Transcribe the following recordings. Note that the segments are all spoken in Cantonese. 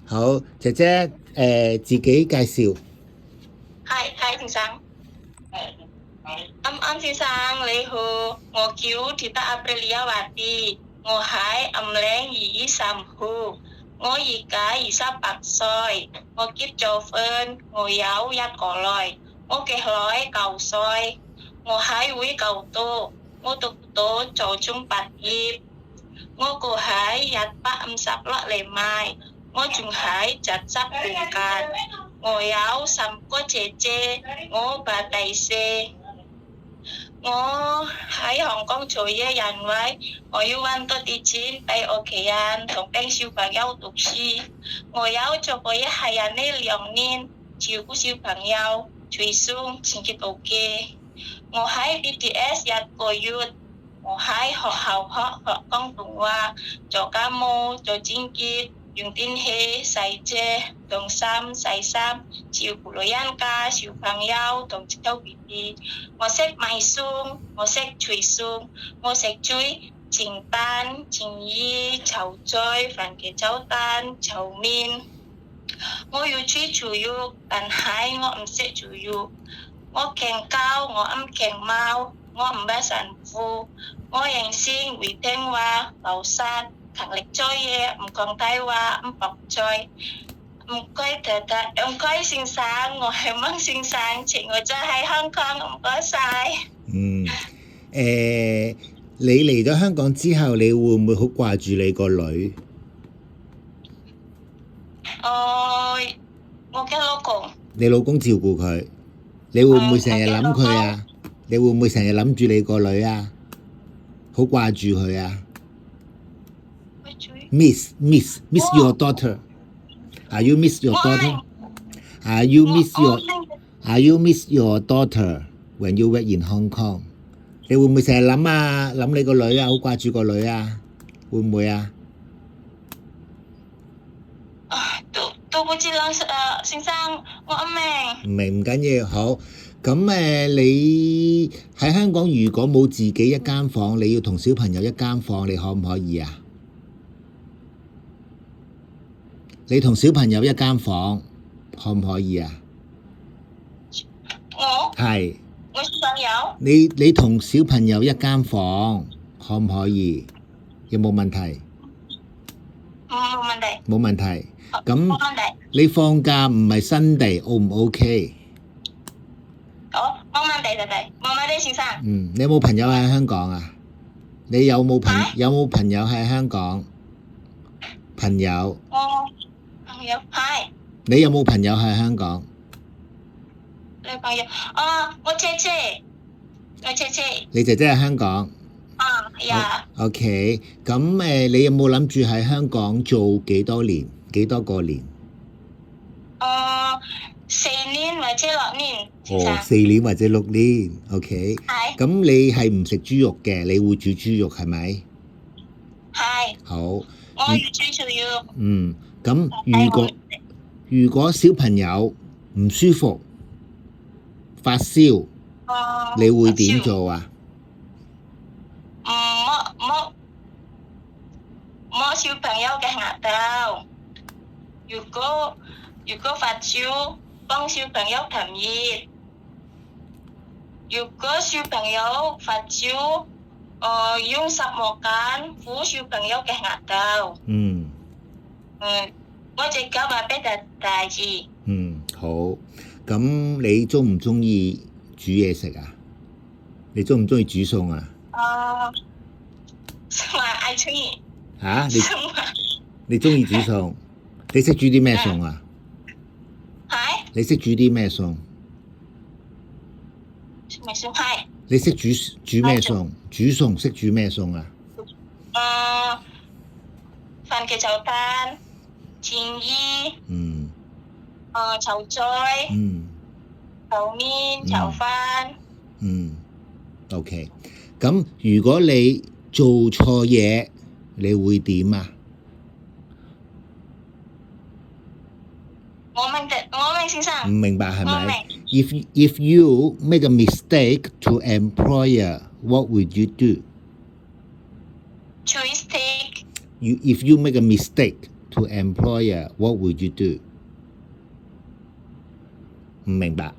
好，姐姐自己介紹。係先生。啱先生你好，我叫鐵德阿比利亞華蒂，我喺暗嶺23號，我而家28歲，我結咗婚，我有一個女，我嘅女9歲，我喺會教讀，我讀到初中畢業，我個喺156年買，我仲喺實習期間，我有3個姐姐，我爸第四。我喺香港做嘢，因為我要揾多啲錢俾屋企人同俾小朋友讀書。我有做過一係人呢2年，照顧小朋友、追送清潔屋企。我喺 BTS 1個月，我喺學校學廣東話，做家務、做清潔、用電器、洗遮、晾衫、洗衫、照顧老人家、小朋友同小 BB。我識買餸，我識炊餸，我識煮煎蛋、煎魚、炒菜、番茄炒蛋、炒麵。我要煮豬肉，但係我唔識煮肉。我驚狗，我唔驚貓，我唔係神父。我認先會聽話、留實、勤力做嘢，唔講大話，唔駁嘴。唔該太太，唔該先生，我係孟先生，請我真喺香港，唔該晒。你嚟咗香港之後，你會唔會好掛住你個女？我嘅老公。你老公照顧佢，你會唔會成日諗佢啊？你會唔會成日諗住你個女啊？好掛住佢啊？Miss your daughter. Are you miss your daughter? Are you miss your daughter when you were in Hong Kong? 你會唔會成日諗啊？諗你個女啊？好掛住個女啊？會唔會啊？都不知啦，先生，我唔明。唔明唔緊要，好。咁你喺香港如果冇自己一間房，你要同小朋友一間房，你可唔可以啊？你同小朋友一間房，可唔可以啊？係。我小朋友。你同小朋友一間房，可唔可以？有冇問題？冇問題。冇問題。咁冇問題。你放假唔係新地 O 唔 OK？好，冇問題，冇問題，先生。你有冇朋友喺香港啊？你有冇朋友喺香港？朋友。朋友係。你有冇朋友喺香港？你朋友我姐姐。你姐姐喺香港。呀。OK，咁你有冇諗住喺香港做幾多個年？4年或者6年。4年或者6年 ，OK。係。咁你係唔食豬肉嘅？你會煮豬肉係咪？係。好。我要煮豬肉。咁如果小朋友唔舒服、發燒，你會點做啊？摸小朋友嘅額頭。如果發燒，幫小朋友探熱。如果小朋友發燒，用濕毛巾敷小朋友嘅額頭。我隻狗話比較大字。好。咁你中唔中意煮嘢食啊？你中唔中意煮餸啊？我愛中意。你中意煮餸？你識煮啲咩餸啊？你識煮啲咩餸？你識煮咩餸？煮餸識煮咩餸啊？番茄炒蛋、煎魚。炒菜。炒麵、炒飯。OK。咁如果你做錯嘢，你會點啊？我明先生。唔明白係咪？If you make a mistake to employer, what would you do? If If you make a mistake to employer, what would you do? 唔明白，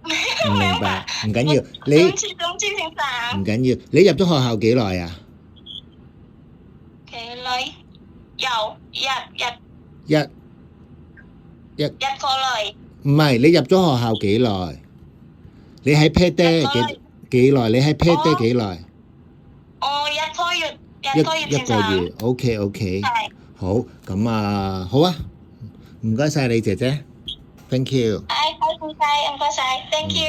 唔明白，唔緊要，你總之姓3唔緊要，你入咗學校幾耐啊？幾耐？有一一個來，唔係，你入咗學校幾耐？你喺 Pet 爹幾耐？你喺 Pet 爹幾耐？一個月，一個月一個月，OK，係，好，咁啊，好啊，唔該晒你姐姐，thank you。唔該晒，thank you。